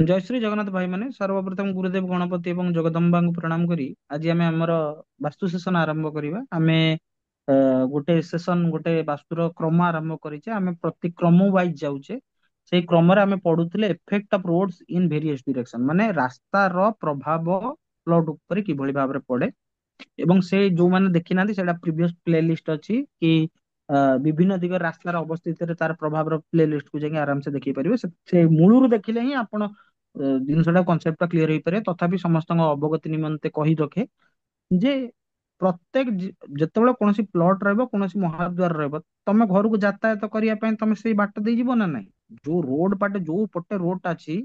जय श्री जगन्नाथ भाई माने सर्वप्रथम गुरुदेव गणपति एवं जगदम्बा प्रणाम करी आज आमे हमर वास्तु सेशन आरंभ करिबा आमे गोटे सेशन गोटे वास्तुर क्रम आरंभ करिचे आमे प्रति क्रम वाइज जाउचे सेई क्रम रे आमे पढुथिले effect of roads in various direction माने रास्ता रो प्रभाव प्लॉट ऊपर किभଳି भाबरे पड़े ଏବଂ ସେ ଯୋଉମାନେ ଦେଖିନାହାନ୍ତି ସେଟା ପ୍ରିଭିୟସ ପ୍ଲେ ଲିଷ୍ଟ ଅଛି କି ବିଭିନ୍ନ ଦିଗ ରାସ୍ତାର ଅବସ୍ଥିତିରେ ତାର ପ୍ରଭାବର ପ୍ଲେ ଲିଷ୍ଟ କୁ ଯାଇକି ଆରାମସେ ଦେଖି ପାରିବେ ସେ ମୂଳରୁ ଦେଖିଲେ ହିଁ ଆପଣ ଜିନିଷଟା କନସେପ୍ଟ ଟା କ୍ଲିୟର ହେଇପାରିବ ତଥାପି ସମସ୍ତଙ୍କ ଅବଗତି ନିମନ୍ତେ କହି ରଖେ ଯେ ପ୍ରତ୍ୟେକ ଯେତେବେଳେ କୌଣସି ପ୍ଲଟ ରହିବ କୌଣସି ମହାଦ୍ୱାର ରହିବ ତମେ ଘରକୁ ଯାତାୟାତ କରିବା ପାଇଁ ତମେ ସେଇ ବାଟ ଦେଇ ଯିବ ନା ନାଇଁ ଯୋଉ ରୋଡ ବାଟେ ଯୋଉ ପଟେ ରୋଡ ଟା ଅଛି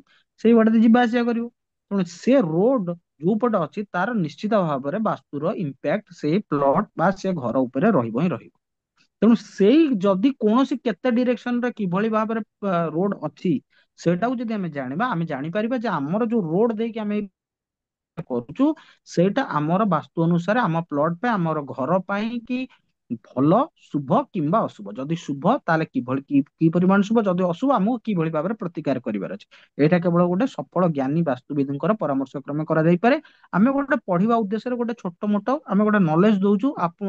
ସେଇ ବାଟେ ଦେଇ ଯିବା ଆସିବା କରିବ ତେଣୁ ସେ ରୋଡ ଯୋଉ ପଟେ ଅଛି ତାର ନିଶ୍ଚିତ ଭାବରେ ବାସ୍ତୁର ଇମ୍ପାକ୍ଟ ସେଇ ପ୍ଲଟ ବା ସେ ଘର ଉପରେ ରହିବ ହିଁ ରହିବ ତେଣୁ ସେଇ ଯଦି କୌଣସି କେତେ ଡିରେକ୍ସନ ରେ କିଭଳି ଭାବରେ ରୋଡ ଅଛି ସେଇଟାକୁ ଯଦି ଆମେ ଜାଣିବା ଆମେ ଜାଣିପାରିବା ଯେ ଆମର ଯୋଉ ରୋଡ ଦେଇକି ଆମେ କରୁଛୁ ସେଇଟା ଆମର ବାସ୍ତୁ ଅନୁସାରେ ଆମ ପ୍ଲଟ ପାଇଁ ଆମର ଘର ପାଇଁ କି ଭଲ ଶୁଭ କିମ୍ବା ଅଶୁଭ ଯଦି ଶୁଭ ତାହେଲେ କିଭଳି କି ପରିମାଣ ଶୁଭ ଯଦି ଅଶୁଭ ଆମକୁ କିଭଳି ଭାବରେ ପ୍ରତିକାର କରିବାର ଅଛି ଏଇଟା କେବଳ ଗୋଟେ ସଫଳ ଜ୍ଞାନୀ ବାସ୍ତୁବିଦଙ୍କର ପରାମର୍ଶ କ୍ରମେ କରାଯାଇପାରେ ଆମେ ଗୋଟେ ପଢିବା ଉଦ୍ଦେଶ୍ୟରେ ଗୋଟେ ଛୋଟ ମୋଟ ଆମେ ଗୋଟେ ନଲେଜ ଦଉଛୁ ଆପଣ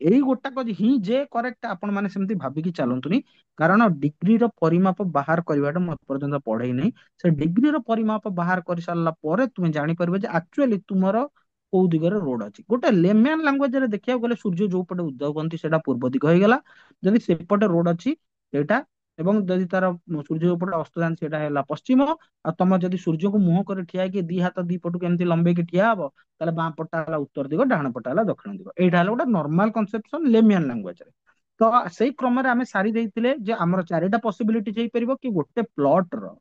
ଏଇ ଗୋଟାକ ହିଁ ଯେ କରେକ୍ଟ ଆପଣ ମାନେ ସେମିତି ଭାବିକି ଚାଲନ୍ତୁନି କାରଣ ଡିଗ୍ରୀର ପରିମାପ ବାହାର କରିବାଟା ମୁଁ ଏପର୍ଯ୍ୟନ୍ତ ପଢେଇ ନାହିଁ ସେ ଡିଗ୍ରୀର ପରିମାପ ବାହାର କରି ସାରିଲା ପରେ ତୁମେ ଜାଣିପାରିବ ଯେ ଆକ୍ଚୁଆଲି ତୁମର କୋଉ ଦିଗରେ ରୋଡ ଅଛି ଗୋଟେ ଲେମ୍ୟାନ ଲାଙ୍ଗୁଏଜ ରେ ଦେଖିବାକୁ ଗଲେ ସୂର୍ଯ୍ୟ ଯୋଉ ପଟେ ଉଦୟ ହୁଅନ୍ତି ସେଇଟା ପୂର୍ବ ଦିଗ ହେଇଗଲା ଯଦି ସେପଟେ ରୋଡ ଅଛି ସେଇଟା ଏବଂ ଯଦି ତାର ସୂର୍ଯ୍ୟ ଉପଟେ ଅସ୍ତ ଯାଆନ୍ତି ସେଇଟା ହେଲା ପଶ୍ଚିମ ଆଉ ତମେ ଯଦି ସୂର୍ଯ୍ୟକୁ ମୁହଁ କରି ଠିଆ ହେଇକି ଦି ହାତ ଦି ପଟକୁ ଏମିତି ଲମ୍ବେଇକି ଠିଆ ହବ ତାହେଲେ ବାଁ ପଟଟା ହେଲା ଉତ୍ତର ଦିଗ ଡାହାଣ ପଟଟା ହେଲା ଦକ୍ଷିଣ ଦିଗ ଏଇଟା ହେଲା ଗୋଟେ ନର୍ମାଲ କନସେପସନ ଲେମିଆନ ଲାଙ୍ଗୁଏଜରେ ତ ସେଇ କ୍ରମରେ ଆମେ ସାରି ଦେଇଥିଲେ ଯେ ଆମର ଚାରିଟା ପସିବିଲିଟି ହେଇପାରିବ କି ଗୋଟେ ପ୍ଲଟ ର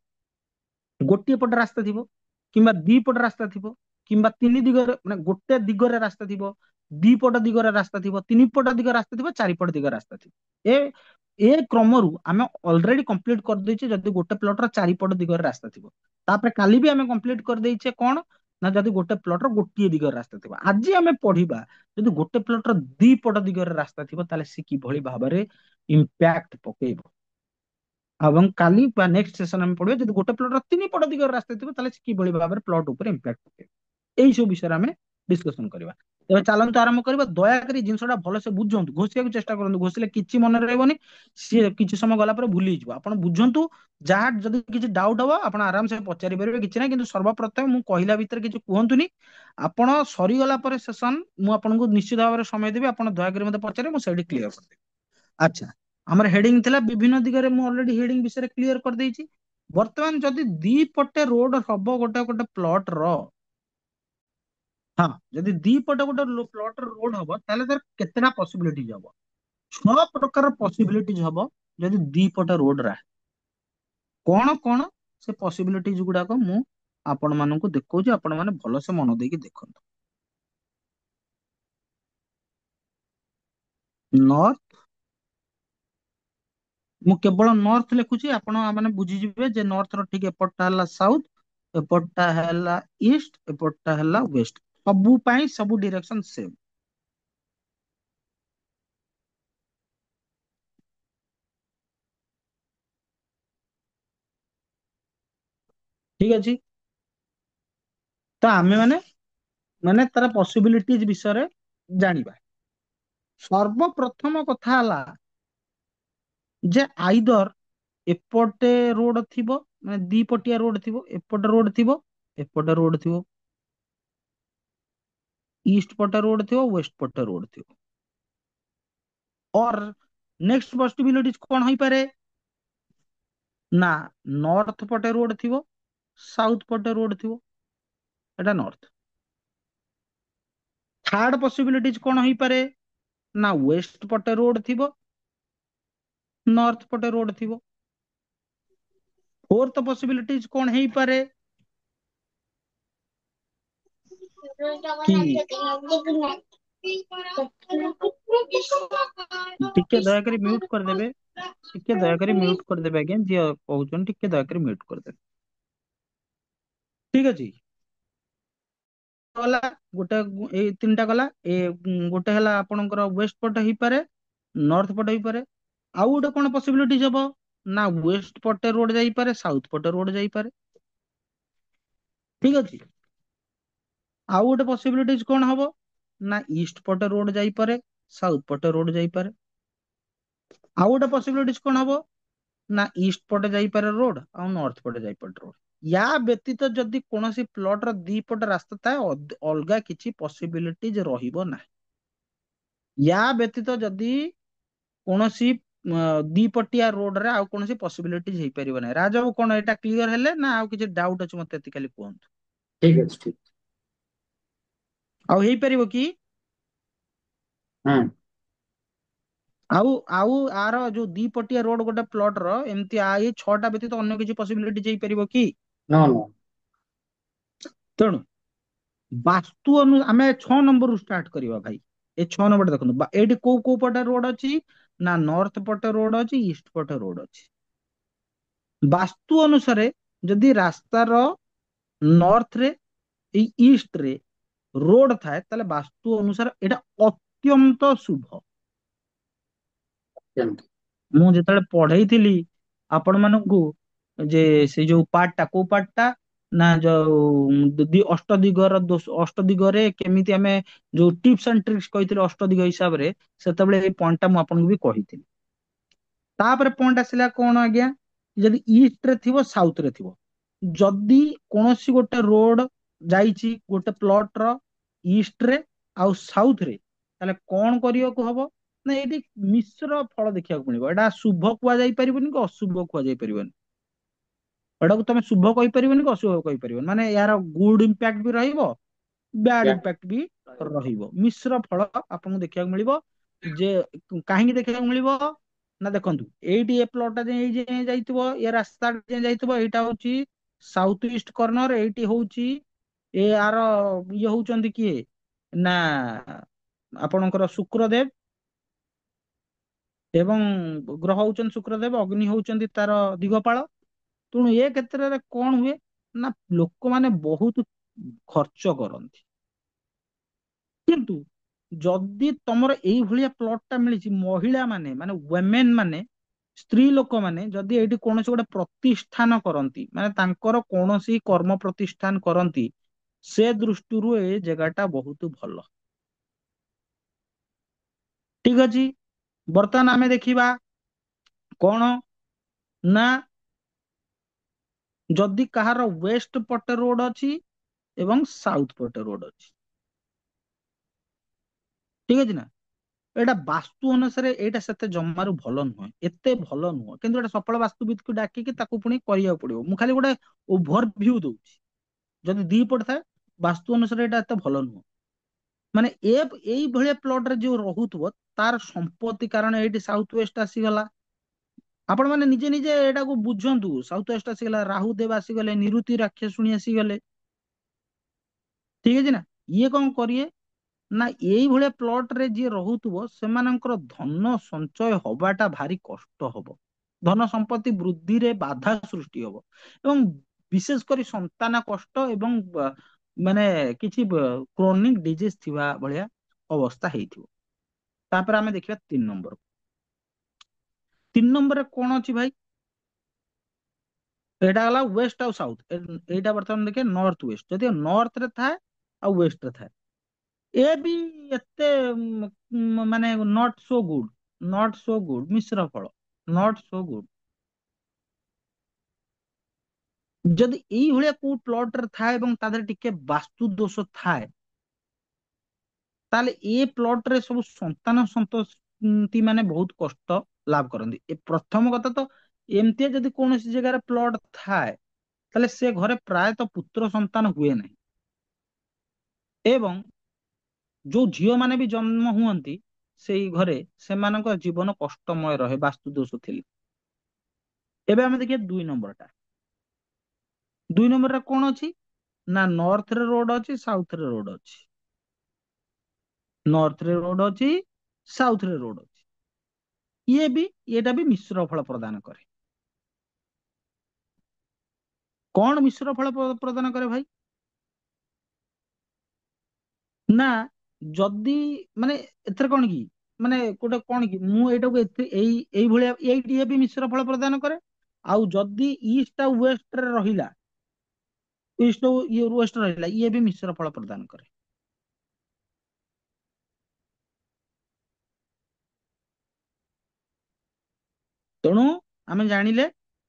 ଗୋଟିଏ ପଟେ ରାସ୍ତା ଥିବ କିମ୍ବା ଦି ପଟ ରାସ୍ତା ଥିବ କିମ୍ବା ତିନି ଦିଗରେ ମାନେ ଗୋଟେ ଦିଗରେ ରାସ୍ତା ଥିବ ଦି ପଟ ଦିଗରେ ରାସ୍ତା ଥିବ ତିନି ପଟ ଦିଗ ରାସ୍ତା ଥିବ ଚାରିପଟ ଦିଗ ରାସ୍ତା ଥିବ ଏ ଏ କ୍ରମରୁ ଆମେ ଅଲରେଡି କମ୍ପ୍ଲିଟ କରିଦେଇଛେ ଯଦି ଗୋଟେ ପ୍ଲଟର ଚାରିପଟ ଦିଗରେ ରାସ୍ତା ଥିବ ତାପରେ କାଲି ବି ଆମେ କମ୍ପ୍ଲିଟ କରିଦେଇଛେ କଣ ନା ଯଦି ଗୋଟେ ପ୍ଲଟର ଗୋଟିଏ ଦିଗରେ ରାସ୍ତା ଥିବ ଆଜି ଆମେ ପଢିବା ଯଦି ଗୋଟେ ପ୍ଲଟର ଦି ପଟ ଦିଗରେ ରାସ୍ତା ଥିବ ତାହେଲେ ସେ କିଭଳି ଭାବରେ ଇମ୍ପାକ୍ଟ ପକେଇବ ଏବଂ କାଲି ବା ନେକ୍ସଟ ସେସନ ଆମେ ପଢିବା ଯଦି ଗୋଟେ ପ୍ଲଟର ତିନି ପଟ ଦିଗରେ ରାସ୍ତା ଥିବ ତାହେଲେ ସେ କିଭଳି ଭାବରେ ପ୍ଲଟ ଉପରେ ଇମ୍ପାକ୍ଟ ପକେଇବ ଏଇ ସବୁ ବିଷୟରେ ଆମେ ଡିସ୍କସନ କରିବା ତେବେ ଚାଲନ୍ତୁ ଆରମ୍ଭ କରିବା ଦୟାକରି ଜିନିଷଟା ଭଲସେ ବୁଝନ୍ତୁ ଘୋଷିବାକୁ ଚେଷ୍ଟା କରନ୍ତୁ ଘୋଷିଲେ କିଛି ମନେ ରହିବନି ସିଏ କିଛି ସମୟ ଗଲା ପରେ ଭୁଲି ହେଇଯିବ ଆପଣ ବୁଝନ୍ତୁ ଯାହା ଯଦି କିଛି ଡାଉଟ ହବ ଆପଣ ଆରାମସେ ପଚାରି ପାରିବେ କିଛି ନାହିଁ କିନ୍ତୁ ସର୍ବପ୍ରଥମେ ମୁଁ କହିଲା ଭିତରେ କିଛି କୁହନ୍ତୁନି ଆପଣ ସରିଗଲା ପରେ ସେସନ ମୁଁ ଆପଣଙ୍କୁ ନିଶ୍ଚିତ ଭାବରେ ସମୟ ଦେବି ଆପଣ ଦୟାକରି ମତେ ପଚାରିବେ ମୁଁ ସେଇଠି କ୍ଲିୟର କରିଦେବି ଆଚ୍ଛା ଆମର ହେଡିଙ୍ଗ ଥିଲା ବିଭିନ୍ନ ଦିଗରେ ମୁଁ ଅଲରେଡି ହେଡିଙ୍ଗ ବିଷୟରେ କ୍ଲିୟର କରିଦେଇଛି ବର୍ତ୍ତମାନ ଯଦି ଦି ପଟେ ରୋଡ ହବ ଗୋଟେ ଗୋଟେ ପ୍ଲଟ ର ହଁ ଯଦି ଦି ପଟେ ଗୋଟେ ପ୍ଲଟ ର ରୋଡ ହବ ତାହେଲେ ତାର କେତେଟା ପସିବିଲିଟି ହବ 6 ପ୍ରକାର ପସିବିଲିଟି ହବ ଯଦି ଦି ପଟେ ରୋଡ ରା କଣ କଣ ସେ ପସିବିଲିଟିଜ ଗୁଡାକ ମୁଁ ଆପଣ ମାନଙ୍କୁ ଦେଖଉଛି ଆପଣ ମାନେ ଭଲସେ ମନ ଦେଇକି ଦେଖନ୍ତୁ ନର୍ଥ ମୁଁ କେବଳ ନର୍ଥ ଲେଖୁଛି ଆପଣ ମାନେ ବୁଝିଯିବେ ଯେ ନର୍ଥ ର ଠିକ ଏପଟଟା ହେଲା ସାଉଥ ଏପଟଟା ହେଲା ଇଷ୍ଟ ଏପଟଟା ହେଲା ୱେଷ୍ଟ ସବୁ ପାଇଁ ସବୁ ଡିରେକ୍ସନ ସେମ୍ ଠିକ ଅଛି ତ ଆମେ ମାନେ ମାନେ ତାର ପସିବିଲିଟିଜ ବିଷୟରେ ଜାଣିବା ସର୍ବପ୍ରଥମ କଥା ହେଲା ଯେ ଆଇଦର ଏପଟେ ରୋଡ ଥିବ ମାନେ ଦି ପଟିଆ ରୋଡ ଥିବ ଏପଟେ ରୋଡ ଥିବ ଏପଟେ ରୋଡ ଥିବ ଇଷ୍ଟ ପଟେ ରୋଡ ଥିବ ୱେଷ୍ଟ ପଟେ ରୋଡ ଥିବ ଅର ନେକ୍ସଟ ପସିବିଲିଟି କଣ ହେଇପାରେ ନା ନର୍ଥ ପଟେ ରୋଡ ଥିବ ସାଉଥ ପଟେ ରୋଡ ଥିବ ଏଟା ନର୍ଥ ଥାର୍ଡ ପସିବିଲିଟି କଣ ହେଇପାରେ ନା ୱେଷ୍ଟ ପଟେ ରୋଡ ଥିବ ନର୍ଥ ପଟେ ରୋଡ ଥିବ ଫୋର୍ଥ ପସିବିଲିଟି କଣ ହେଇପାରେ କି ଟିକେ ଦୟାକରି ମ୍ୟୁଟ କରିଦେବେ ଟିକେ ଦୟାକରି ମ୍ୟୁଟ କରିଦେବେ ଆଜ୍ଞା ଯିଏ କହୁଛନ୍ତି ଟିକେ ଦୟାକରି ମ୍ୟୁଟ କରିଦେବେ ଠିକ ଅଛି ଗଲା ଗୋଟେ ଏଇ ତିନିଟା ଗଲା ଗୋଟେ ହେଲା ଆପଣଙ୍କର ୱେଷ୍ଟ ପଟେ ହେଇପାରେ ନର୍ଥ ପଟେ ହେଇପାରେ ଆଉ ଗୋଟେ କଣ ପସିବିଲିଟି ହବ ନା ୱେଷ୍ଟ ପଟେ ରୋଡ ଯାଇପାରେ ସାଉଥ ପଟେ ରୋଡ ଯାଇପାରେ ଠିକ ଅଛି। ଆଉ ଗୋଟେ ପସିବିଲିଟିज କଣ ହବ, ନା ଇଷ୍ଟ ପଟେ ରୋଡ ଯାଇପାରେ, ସାଉଥ ପଟେ ରୋଡ ଯାଇପାରେ। ଆଉ ଗୋଟେ ପସିବିଲିଟିଜ କଣ ହବ, ନା ଇଷ୍ଟ ପଟେ ଯାଇପାରେ ରୋଡ, ଆଉ ନର୍ଥ ପଟେ ଯାଇପାରେ ରୋଡ। ୟା ବ୍ୟତୀତ ଯଦି କୌଣସି ପ୍ଲଟ ର ଦି ପଟ ରାସ୍ତା ଥାଏ, ଅଲଗା କିଛି ପସିବିଲିଟିଜ ରହିବ ନାହିଁ। ୟା ବ୍ୟତୀତ ଯଦି କୌଣସି ଦି ପଟିଆ ରୋଡ ରେ ଆଉ କୌଣସି ପସିବିଲିଟିଜ ହେଇପାରିବ ନାହିଁ। ରାଜବାବୁ କଣ ଏଇଟା କ୍ଲିୟର ହେଲେ, ନା ଆଉ କିଛି ଡାଉଟ ଅଛି, ମତେ ଏତିକି ଖାଲି କୁହନ୍ତୁ। ଠିକ ଅଛି, ଠିକ। ଆଉ ହେଇପାରିବ କି? ହୁଁ। ଆଉ ଆଉ ଆର ଯୋଉ ଦି ପଟିଆ ରୋଡ ଗୋଟେ ପ୍ଲଟ ର ଏମିତି ଏଇ ଛଅଟା ବ୍ୟତୀତ ଅନ୍ୟ କିଛି ପସିବିଲିଟି ହେଇପାରିବ କି? No no. ତେଣୁ ଆମେ 6 ନମ୍ବରରୁ ଷ୍ଟାର୍ଟ କରିବା ଭାଇ। ଏ 6 ନମ୍ବର ଦେଖନ୍ତୁ, ଏଇଠି କୋଉ କୋଉ ପଟେ ରୋଡ ଅଛି, ନା ନର୍ଥ ପଟେ ରୋଡ ଅଛି, ଇଷ୍ଟ ପଟେ ରୋଡ ଅଛି। ବାସ୍ତୁ ଅନୁସାରେ ଯଦି ରାସ୍ତାର ନର୍ଥ ରେ, ଏଇ ଇଷ୍ଟ ରେ ରୋଡ ଥାଏ, ତାହେଲେ ବାସ୍ତୁ ଅନୁସାରେ ଏଇଟା ଅତ୍ୟନ୍ତ ଶୁଭ। ଯେମିତି। ମୁଁ ଯେତେବେଳେ ପଢେଇଥିଲି ଆପଣ ମାନଙ୍କୁ, ଯେ ସେ ଯୋଉ ପାର୍ଟଟା, କୋଉ ପାର୍ଟଟା, ନା ଯୋଉ ଅଷ୍ଟ ଦିଗର ଦୋଷ, ଅଷ୍ଟ ଦିଗରେ କେମିତି ଆମେ ଯୋଉ ଟିପ୍ସ ଆଣ୍ଡ ଟ୍ରିକ୍ସ କହିଥିଲେ ଅଷ୍ଟ ଦିଗ ହିସାବରେ, ସେତେବେଳେ ଏଇ ପଏଣ୍ଟଟା ମୁଁ ଆପଣଙ୍କୁ ବି କହିଥିଲି। ତାପରେ ପଏଣ୍ଟ ଆସିଲା କଣ ଆଜ୍ଞା, ଯଦି ଇଷ୍ଟ ରେ ଥିବ, ସାଉଥ ରେ ଥିବ, ଯଦି କୌଣସି ଗୋଟେ ରୋଡ ଯାଇଛି ଗୋଟେ ପ୍ଲଟ ର ଇଷ୍ଟ ରେ ଆଉ ସାଉଥ ରେ, ତାହେଲେ କଣ କରିବାକୁ ହବ, ନା ଏଇଠି ମିଶ୍ର ଫଳ ଦେଖିବାକୁ ମିଳିବ। ଏଇଟା ଶୁଭ କୁହାଯାଇ ପାରିବନି କି ଅଶୁଭ କୁହାଯାଇ ପାରିବନି। ଏଟାକୁ ତମେ ଶୁଭ କହିପାରିବନି କି ଅଶୁଭ କହିପାରିବନି, ମାନେ ଏହାର ଗୁଡ ଇମ୍ପାକ୍ଟ ବି ରହିବ, ବ୍ୟାଡ ବ୍ୟାକ୍ ଇମ୍ପାକ୍ଟ ବି ରହିବ। ରହିବ। ମିଶ୍ର ଫଳ ଆପଣଙ୍କୁ ଦେଖିବାକୁ ମିଳିବ। ଯେ କାହିଁକି ଦେଖିବାକୁ ମିଳିବ, ନା ଦେଖନ୍ତୁ, ଏଇଠି ଏ ପ୍ଲଟଟା ଏଇ ଯାଏଁ ଯାଇଥିବ, ଏ ରାସ୍ତା ଯାଏଁ ଯାଇଥିବ, ଏଇଟା ହଉଛି ସାଉଥ ଇଷ୍ଟ କର୍ଣ୍ଣର, ଏଇଠି ହଉଛି ଆର ଇଏ ହଉଛନ୍ତି କିଏ, ନା ଆପଣଙ୍କର ଶୁକ୍ରଦେବ, ଏବଂ ଗ୍ରହ ହଉଛନ୍ତି ଶୁକ୍ରଦେବ, ଅଗ୍ନି ହଉଛନ୍ତି ତାର ଦିଗପାଳ। ତେଣୁ ଏ କ୍ଷେତ୍ରରେ କଣ ହୁଏ, ନା ଲୋକମାନେ ବହୁତ ଖର୍ଚ୍ଚ କରନ୍ତି। କିନ୍ତୁ ଯଦି ତମର ଏଇଭଳିଆ ପ୍ଲଟ ଟା ମିଳିଛି, ମହିଳା ମାନେ ୱେମେନ ମାନେ, ସ୍ତ୍ରୀ ଲୋକମାନେ ଯଦି ଏଇଠି କୌଣସି ଗୋଟେ ପ୍ରତିଷ୍ଠାନ କରନ୍ତି, ମାନେ ତାଙ୍କର କୌଣସି କର୍ମ ପ୍ରତିଷ୍ଠାନ କରନ୍ତି, ସେ ଦୃଷ୍ଟିରୁ ଏ ଜାଗାଟା ବହୁତ ଭଲ। ଠିକ ଅଛି। ବର୍ତ୍ତମାନ ଆମେ ଦେଖିବା କଣ, ନା ଯଦି କାହାର ୱେଷ୍ଟ ପଟେ ରୋଡ ଅଛି ଏବଂ ସାଉଥ ପଟେ ରୋଡ ଅଛି, ଠିକ ଅଛି ନା, ଏଇଟା ବାସ୍ତୁ ଅନୁସାରେ ଏଇଟା ସେତେ ଜମାରୁ ଭଲ ନୁହେଁ, ଏତେ ଭଲ ନୁହଁ, କିନ୍ତୁ ଏଟା ସଫଳ ବାସ୍ତୁବିତକୁ ଡାକିକି ତାକୁ ପୁଣି କରିବାକୁ ପଡିବ। ମୁଁ ଖାଲି ଗୋଟେ ଓଭର ଭ୍ୟୁ ଦଉଛି। ଯଦି ଦି ପଟେ ଥାଏ, ବାସ୍ତୁ ଅନୁସାରେ ଏଇଟା ଏତେ ଭଲ ନୁହଁ। ମାନେ ଏଇଭଳିଆ ପ୍ଲଟ ରେ ଯୋଉ ରହୁଥିବ, ତାର ସମ୍ପତ୍ତି, କାରଣ ଏଇଠି ସାଉଥ ୱେଷ୍ଟ ଆସିଗଲା, ଆପଣ ମାନେ ନିଜେ ନିଜେ ଏଟାକୁ ବୁଝନ୍ତୁ। ସାଉଥ ୱେଷ୍ଟ ଆସିଗଲା, ରାହୁ ଦେବ ଆସିଗଲେ, ନିରୁତି ରାକ୍ଷସୁଣୀ ଆସିଗଲେ, ଠିକ ଅଛି ନା। ଇଏ କଣ କରିବେ, ନା ଏଇଭଳିଆ ପ୍ଲଟ ରେ ଯିଏ ରହୁଥିବ, ସେମାନଙ୍କର ଧନ ସଞ୍ଚୟ ହବାଟା ଭାରି କଷ୍ଟ ହବ। ଧନ ସମ୍ପତ୍ତି ବୃଦ୍ଧିରେ ବାଧା ସୃଷ୍ଟି ହବ, ଏବଂ ବିଶେଷ କରି ସନ୍ତାନ କଷ୍ଟ, ଏବଂ ମାନେ କିଛି କ୍ରୋନିକ ଡିଜିଜ ଥିବା ଭଳିଆ ଅବସ୍ଥା ହେଇଥିବ। ତାପରେ ଆମେ ଦେଖିବା 3 ନମ୍ବର। 3 ନମ୍ବରରେ କଣ ଅଛି ଭାଇ, ଏଇଟା ହେଲା ୱେଷ୍ଟ ଆଉ ସାଉଥ। ଏଇଟା ବର୍ତ୍ତମାନ ଦେଖିବା ନର୍ଥ ୱେଷ୍ଟ। ଯଦି ନର୍ଥ ରେ ଥାଏ ଆଉ ୱେଷ୍ଟ ରେ ଥାଏ, ଏ ବି ଏତେ ମାନେ not so good, not so good, ମିଶ୍ର ଫଳ, ନଟ୍ ସୋ ଗୁଡ। ଯଦି ଏଇଭଳିଆ କୋଉ ପ୍ଲଟ ରେ ଥାଏ ଏବଂ ତା ଦେହରେ ଟିକେ ବାସ୍ତୁ ଦୋଷ ଥାଏ, ତାହେଲେ ଏ ପ୍ଲଟ ରେ ସବୁ ସନ୍ତାନ ସନ୍ତତି ମାନେ ବହୁତ କଷ୍ଟ ଲାଭ କରନ୍ତି। ଏ ପ୍ରଥମ କଥା ତ ଏମିତିଆ, ଯଦି କୌଣସି ଜାଗାରେ ପ୍ଲଟ ଥାଏ, ତାହେଲେ ସେ ଘରେ ପ୍ରାୟତଃ ପୁତ୍ର ସନ୍ତାନ ହୁଏ ନାହିଁ। ଏବଂ ଯୋଉ ଝିଅ ମାନେ ବି ଜନ୍ମ ହୁଅନ୍ତି ସେଇ ଘରେ, ସେମାନଙ୍କ ଜୀବନ କଷ୍ଟମୟ ରହେ ବାସ୍ତୁ ଦୋଷ ଥିଲେ। ଏବେ ଆମେ ଦେଖିବା 2 ନମ୍ବରଟା। 2 ନମ୍ବରରେ କଣ ଅଛି, ନା ନର୍ଥ ରେ ରୋଡ ଅଛି, ସାଉଥ ରେ ରୋଡ ଅଛି। ନର୍ଥ ରେ ରୋଡ ଅଛି, ସାଉଥ ରେ ରୋଡ ଅଛି। ଏଇଟା ବି ମିଶ୍ର ଫଳ ପ୍ରଦାନ କରେ। କଣ ମିଶ୍ର ଫଳ ପ୍ରଦାନ କରେ ଭାଇ, ନା ଯଦି ମାନେ ଏଥିରେ କଣ କି, ମାନେ ଗୋଟେ କଣ କି, ମୁଁ ଏଇଟାକୁ ଏଇଭଳିଆ, ଏଇଟି ଏ ବି ମିଶ୍ର ଫଳ ପ୍ରଦାନ କରେ। ଆଉ ଯଦି ଇଷ୍ଟ ଆଉ ୱେଷ୍ଟରେ ରହିଲା, ଇଷ୍ଟ ଇଏ ୱେଷ୍ଟ ରହିଲା, ଇଏ ବି ମିଶ୍ର ଫଳ ପ୍ରଦାନ କରେ। ତେଣୁ ଆମେ ଜାଣିଲେ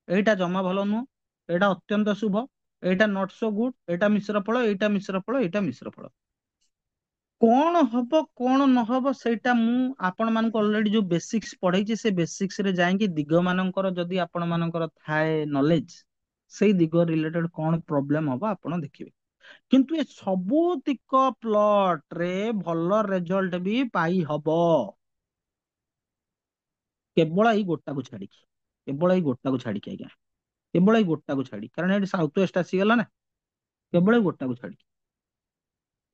ଏଇଟା ଜମା ଭଲ ନୁହଁ, ଏଇଟା ଅତ୍ୟନ୍ତ ଶୁଭ, ଏଇଟା ନଟ୍ ସୋ ଗୁଡ, ଏଇଟା ମିଶ୍ର ଫଳ, ଏଇଟା ମିଶ୍ର ଫଳ, ଏଇଟା ମିଶ୍ର ଫଳ। କଣ ହବ କଣ ନହବ ସେଇଟା ମୁଁ ଆପଣ ମାନଙ୍କୁ ଅଲରେଡି ଯୋଉ ବେସିକ୍ସ ପଢେଇଛି, ସେ ବେସିକ୍ସ ରେ ଯାଇକି ଦିଗ ମାନଙ୍କର ଯଦି ଆପଣ ମାନଙ୍କର ଥାଏ ନଲେଜ, ସେଇ ଦିଗ ରିଲେଟେଡ କଣ ପ୍ରୋବ୍ଲେମ ହବ ଆପଣ ଦେଖିବେ। କିନ୍ତୁ ଏ ସବୁତିକ ପ୍ଲଟ ରେ ଭଲ ରେଜଲ୍ଟ ବି ପାଇ ହବ, କେବଳ ଏଇ ଗୋଟାକୁ ଛାଡିକି, କେବଳ ଏଇ ଗୋଟାକୁ ଛାଡିକି ଆଜ୍ଞା, କେବଳ ଏଇ ଗୋଟାକୁ ଛାଡି, କାରଣ ଏଠି ସାଉଥ ୱେଷ୍ଟ ଆସିଗଲା ନା, କେବଳ ଏଇ ଗୋଟାକୁ ଛାଡି।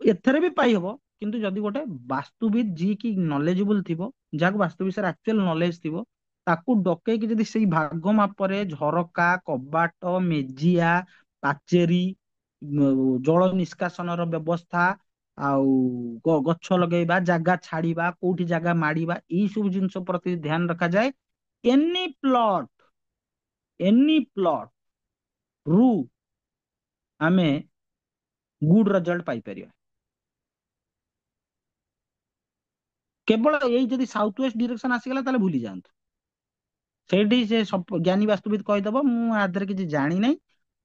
ଏଥିରେ ବି ପାଇହବ, କିନ୍ତୁ ଯଦି ଗୋଟେ ବାସ୍ତୁବିଦ ଯିଏ କି ନଲେଜେବୁଲ ଥିବ, ଯାହାକୁ ବାସ୍ତୁ ବିଷୟରେ ଆକ୍ଚୁଆଲ ନଲେଜ ଥିବ, ତାକୁ ଡକେଇକି ଯଦି ସେଇ ଭାଗ ମାପରେ ଝରକା, କବାଟ, ମେଜିଆ, ପାଚେରୀ, ଜଳ ନିଷ୍କାସନର ବ୍ୟବସ୍ଥା, ଆଉ ଗଛ ଲଗେଇବା, ଜାଗା ଛାଡିବା, କୋଉଠି ଜାଗା ମାଡିବା, ଏଇ ସବୁ ଜିନିଷ ପ୍ରତି ଧ୍ୟାନ ରଖାଯାଏ, ଏନି ପ୍ଲଟ, ଏନି ପ୍ଲଟ ରୁ ଆମେ ଗୁଡ ରେଜଲ୍ଟ ପାଇପାରିବା। କେବଳ ଏଇ ଯଦି ସାଉଥ ୱେଷ୍ଟ ଡିରେକ୍ସନ ଆସିଗଲା ତାହେଲେ ଭୁଲି ଯାଆନ୍ତୁ, ସେଇଠି ସେ ଜ୍ଞାନୀ ବାସ୍ତୁବିଦ କହିଦବ ମୁଁ ଆ ଦେହରେ କିଛି ଜାଣିନାହିଁ,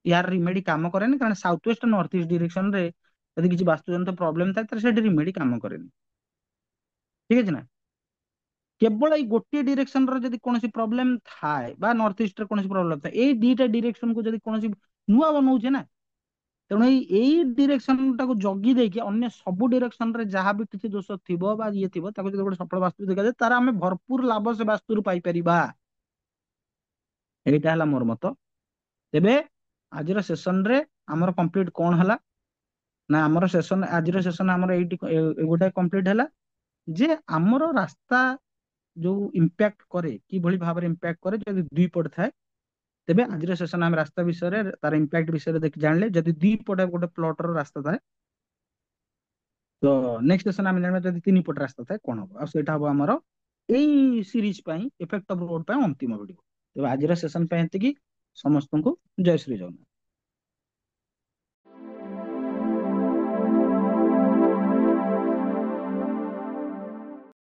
ୟାର ରିମେଡି କାମ କରେନି, କାରଣ ସାଉଥ ୱେଷ୍ଟ ନର୍ଥ ଇଷ୍ଟ ଡିରେକ୍ସନ ରେ ଯଦି କିଛି ବାସ୍ତୁଜନିତ ପ୍ରୋବ୍ଲେମ ଥାଏ ତାହେଲେ ସେଠି ରିମେଡି କାମ କରେନି। ଠିକ ଅଛି ନା? କେବଳ ଏଇ ଗୋଟିଏ ଡିରେକ୍ସନ ର ଯଦି କୌଣସି ପ୍ରୋବ୍ଲେମ ଥାଏ, ବା ନର୍ଥ ଇଷ୍ଟ ରେ କୌଣସି ପ୍ରୋବ୍ଲେମ ଥାଏ, ଏଇ ଦିଟା ଡିରେକ୍ସନ କୁ ଯଦି କୌଣସି ନୂଆ ବନଉଛେ ନା, ତେଣୁ ଏଇ ଡିରେକ୍ସନ ଟାକୁ ଜଗି ଦେଇକି ଅନ୍ୟ ସବୁ ଡିରେକ୍ସନ ରେ ଯାହା ବି କିଛି ଦୋଷ ଥିବ ବା ଇଏ ଥିବ, ତାକୁ ଯଦି ଗୋଟେ ସଫଳ ବାସ୍ତୁ ଦେଖାଯାଏ, ତାର ଆମେ ଭରପୁର ଲାଭ ସେ ବାସ୍ତୁରୁ ପାଇପାରିବା। ଏଇଟା ହେଲା ମୋର ମତ। ତେବେ ଆଜିର ସେସନରେ ଆମର କମ୍ପ୍ଲିଟ କଣ ହେଲା ନା, ଆମର ସେସନ, ଆଜିର ସେସନ ଆମର ଏଇଠି ଗୋଟେ କମ୍ପ୍ଲିଟ ହେଲା ଯେ ଆମର ରାସ୍ତା ଯୋଉ ଇମ୍ପାକ୍ଟ କରେ, କିଭଳି ଭାବରେ ଇମ୍ପାକ୍ଟ କରେ ଯଦି ଦୁଇ ପଟ ଥାଏ, ତେବେ ଆଜିର ସେସନ ଆମେ ରାସ୍ତା ବିଷୟରେ, ତାର ଇମ୍ପାକ୍ଟ ବିଷୟରେ ଦେଖି ଜାଣିଲେ। ଯଦି ଦୁଇ ପଟେ ଗୋଟେ ପ୍ଲଟର ରାସ୍ତା ଥାଏ, ତ ନେକ୍ସଟ ସେସନ ଆମେ ଜାଣିବା ଯଦି ତିନି ପଟ ରାସ୍ତା ଥାଏ କଣ ହବ, ଆଉ ସେଇଟା ହବ ଆମର ଏଇ ସିରିଜ ପାଇଁ, ଇଫେକ୍ଟ ଅଫ ରୋଡ ପାଇଁ ଅନ୍ତିମ ଭିଡିଓ। ତେବେ ଆଜିର ସେସନ ପାଇଁ ଏତିକି। ସମସ୍ତଙ୍କୁ ଜୟ ଶ୍ରୀ ଜଗନ୍ନାଥ।